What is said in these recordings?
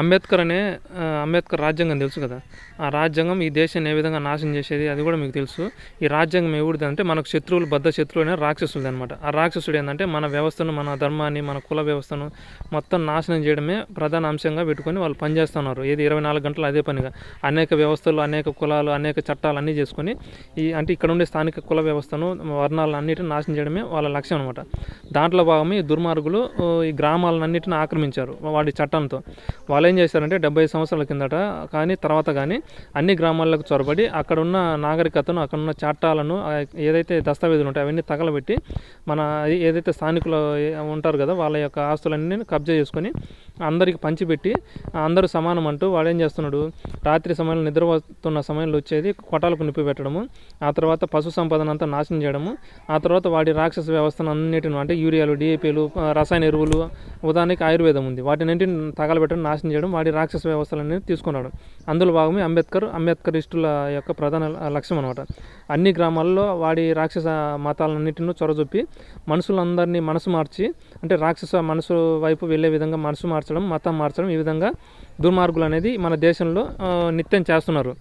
అంబేద్కర్ రాజ్యాంగం తెలుసు కదా. ఆ రాజ్యాంగం ఈ దేశాన్ని ఏ విధంగా నాశనం చేసేది అది కూడా మీకు తెలుసు. ఈ రాజ్యాంగం ఎవరిది అంటే మనకు శత్రువులు, బద్ధ శత్రువు అయిన రాక్షసుడు అనమాట. ఆ రాక్షసుడు ఏంటంటే మన వ్యవస్థను, మన ధర్మాన్ని, మన కుల వ్యవస్థను మొత్తం నాశనం చేయడమే ప్రధాన అంశంగా పెట్టుకొని వాళ్ళు పనిచేస్తున్నారు. ఏది 24 గంటలు అదే పనిగా అనేక వ్యవస్థలు, అనేక కులాలు, అనేక చట్టాలు అన్నీ చేసుకొని అంటే ఇక్కడ ఉండే స్థానిక కుల వ్యవస్థను, వర్ణాలను అన్నిటిని నాశనం చేయడమే వాళ్ళ లక్ష్యం అనమాట. దాంట్లో భాగమే ఈ దుర్మార్గులు ఈ గ్రామాలన్నింటిని ఆక్రమించారు వాడి చట్టంతో. వాళ్ళు ఏం చేశారంటే 75 సంవత్సరాల కిందట కానీ అన్ని గ్రామాలకు చొరబడి అక్కడ ఉన్న నాగరికతను, అక్కడ ఉన్న చట్టాలను, ఏదైతే దస్తావేజులు ఉంటాయో అవన్నీ తగలబెట్టి మన ఏదైతే స్థానికులు ఉంటారు కదా వాళ్ళ యొక్క ఆస్తులన్నీ కబ్జా చేసుకొని అందరికి పంచిపెట్టి అందరూ సమానం అంటూ వాడు ఏం చేస్తున్నాడు, రాత్రి సమయంలో నిద్రపోతున్న సమయంలో వచ్చేది కొటాలకు నిప్పి పెట్టడము, ఆ తర్వాత పశు సంపదను అంతా నాశనం చేయడము, ఆ తర్వాత వాడి రాక్షస వ్యవస్థను అన్నిటిని అంటే యూరియాలు, డిఏపీలు, రసాయన ఎరువులు, ఉదాహరణకి ఆయుర్వేదం ఉంది, వాటిని తగలబెట్టడం, నాశనం చేయడం వాడి రాక్షస వ్యవస్థలన్నీ తీసుకున్నాడు. అందులో భాగమే అంబేద్కరిస్టుల యొక్క ప్రధాన లక్ష్యం అనమాట. అన్ని గ్రామాల్లో వాడి రాక్షస మతాలన్నింటినీ చొరజొప్పి మనుషులందరినీ మనసు మార్చి, అంటే రాక్షస మనసు వైపు వెళ్ళే విధంగా మనసు మార్చడం, మతం మార్చడం, ఈ విధంగా దుర్మార్గులు అనేది మన దేశంలో నిత్యం చేస్తున్నారు.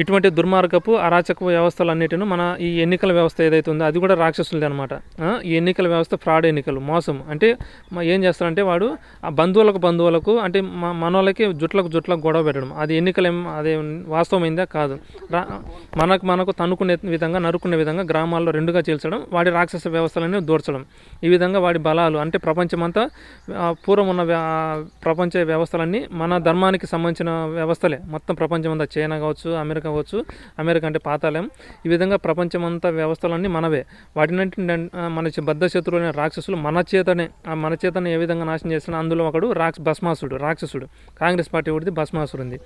ఇటువంటి దుర్మార్గపు అరాచక వ్యవస్థలన్నిటిని మన ఈ ఎన్నికల వ్యవస్థ ఏదైతే ఉందో అది కూడా రాక్షసులది అనమాట. ఈ ఎన్నికల వ్యవస్థ ఫ్రాడ్ ఎన్నికలు, మోసం. అంటే ఏం చేస్తారంటే వాడు ఆ బంధువులకు అంటే మనోళ్ళకి జుట్లకు గొడవ పెట్టడం, అది ఎన్నికలు అదే వాస్తవమైందా కాదు, మనకు తన్నుకునే విధంగా, నరుకునే విధంగా గ్రామాల్లో రెండుగా చీల్చడం, వాడి రాక్షస వ్యవస్థలన్నీ దూర్చడం. ఈ విధంగా వాడి బలాలు అంటే ప్రపంచమంతా పూర్వం ఉన్న ప్రపంచ వ్యవస్థలన్నీ మన ధర్మానికి సంబంధించిన వ్యవస్థలే. మొత్తం ప్రపంచమంతా చైనా కావచ్చు, అమెరికా అంటే పాతాళం, ఈ విధంగా ప్రపంచమంతా వ్యవస్థలన్నీ మనవే. వాటినంటే మన బద్ధ శత్రువులైన రాక్షసులు మన చేతనే ఏ విధంగా నాశనం చేస్తున్నా. అందులో ఒకడు రాక్షసుడు కాంగ్రెస్ పార్టీ ఒకటి భస్మాసుడు ఉంది.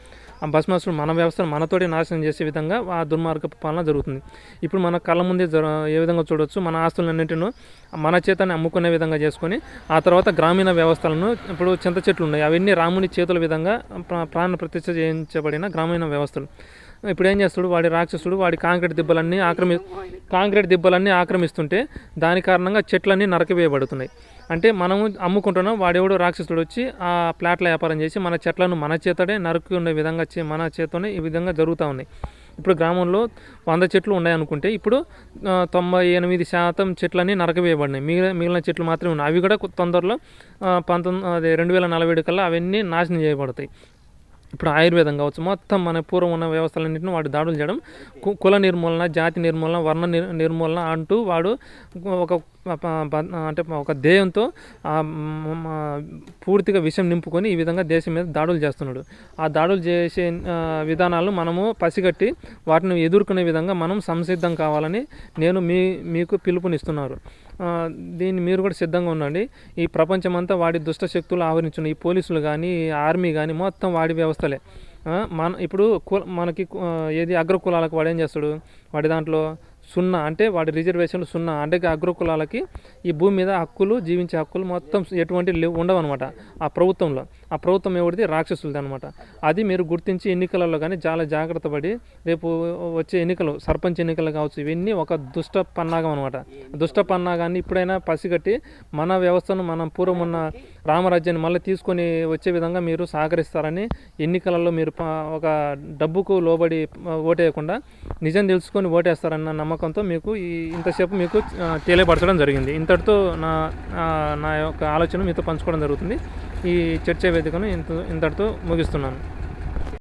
ఆ భస్మాసుడు మన వ్యవస్థను మనతోటి నాశనం చేసే విధంగా ఆ దుర్మార్గపు పాలన జరుగుతుంది. ఇప్పుడు మన కళ్ళ ముందే ఏ విధంగా చూడవచ్చు, మన ఆస్తులన్నింటినూ మన చేతనే అమ్ముకునే విధంగా చేసుకొని ఆ తర్వాత గ్రామీణ వ్యవస్థలను, ఇప్పుడు చింత చెట్లు ఉన్నాయి, అవన్నీ రాముని చేతుల విధంగా ప్రాణ ప్రతిష్ఠ చేయించబడిన గ్రామీణ వ్యవస్థలు. ఇప్పుడు ఏం చేస్తాడు వాడి రాక్షసుడు, వాడి కాంక్రీట్ దిబ్బలన్నీ ఆక్రమిస్తుంటే దాని కారణంగా చెట్లన్నీ నరకవేయబడుతున్నాయి. అంటే మనము అమ్ముకుంటున్నాం, వాడెవడో రాక్షసుడు వచ్చి ఆ ప్లాట్ల వ్యాపారం చేసి మన చెట్లను మన చేతనే నరుకునే విధంగా మన చేతనే ఈ విధంగా జరుగుతూ ఉన్నాయి. ఇప్పుడు గ్రామంలో 100 చెట్లు ఉన్నాయనుకుంటే ఇప్పుడు 98% చెట్లన్నీ నరకవేయబడినాయి, మిగిలిన చెట్లు మాత్రమే ఉన్నాయి. అవి కూడా తొందరలో 2047 కల్లా అవన్నీ నాశనం చేయబడతాయి. ఇప్పుడు ఆయుర్వేదం కావచ్చు, మొత్తం మన పూర్వం ఉన్న వ్యవస్థలన్నింటినీ వాడు దాడులు చేయడం, కుల నిర్మూలన, జాతి నిర్మూలన, వర్ణ నిర్మూలన అంటూ వాడు ఒక ధ్యేయంతో పూర్తిగా విషం నింపుకొని ఈ విధంగా దేశం మీద దాడులు చేస్తున్నాడు. ఆ దాడులు చేసే విధానాలను మనము పసిగట్టి వాటిని ఎదుర్కొనే విధంగా మనం సంసిద్ధం కావాలని నేను మీకు పిలుపునిస్తున్నారు. దీన్ని మీరు కూడా సిద్ధంగా ఉండండి. ఈ ప్రపంచమంతా వాడి దుష్ట శక్తులు ఆవరించున్నాయి. ఈ పోలీసులు కానీ, ఆర్మీ కానీ మొత్తం వాడి వ్యవస్థలే. ఇప్పుడు మనకి ఏది అగ్రకులాలకు వాడు ఏం చేస్తాడు, వాడి దాంట్లో 0 అంటే వాడి రిజర్వేషన్లు 0 అంటే అగ్రకులాలకి ఈ భూమి మీద హక్కులు, జీవించే హక్కులు మొత్తం ఎటువంటి ఉండవు అనమాట. ఆ ప్రభుత్వం ఎవరిది, రాక్షసులది అనమాట. అది మీరు గుర్తించి ఎన్నికలలో కానీ చాలా జాగ్రత్త పడి రేపు వచ్చే ఎన్నికలు, సర్పంచ్ ఎన్నికలు కావచ్చు, ఇవన్నీ ఒక దుష్ట పన్నాగం అనమాట. దుష్ట పన్నాగాన్ని ఇప్పుడైనా పసిగట్టి మన వ్యవస్థను, మనం పూర్వం ఉన్న రామరాజ్యాన్ని మళ్ళీ తీసుకొని వచ్చే విధంగా మీరు సహకరిస్తారని, ఎన్నికలలో మీరు ఒక డబ్బుకు లోబడి ఓటేయకుండా నిజం తెలుసుకొని ఓటేస్తారన్న నమ్మకంతో మీకు ఇంతసేపు మీకు తెలియపరచడం జరిగింది. ఇంతటితో నా యొక్క ఆలోచన మీతో పంచుకోవడం జరుగుతుంది. ఈ చర్చా వేదికను ఇంతటితో ముగిస్తున్నాను.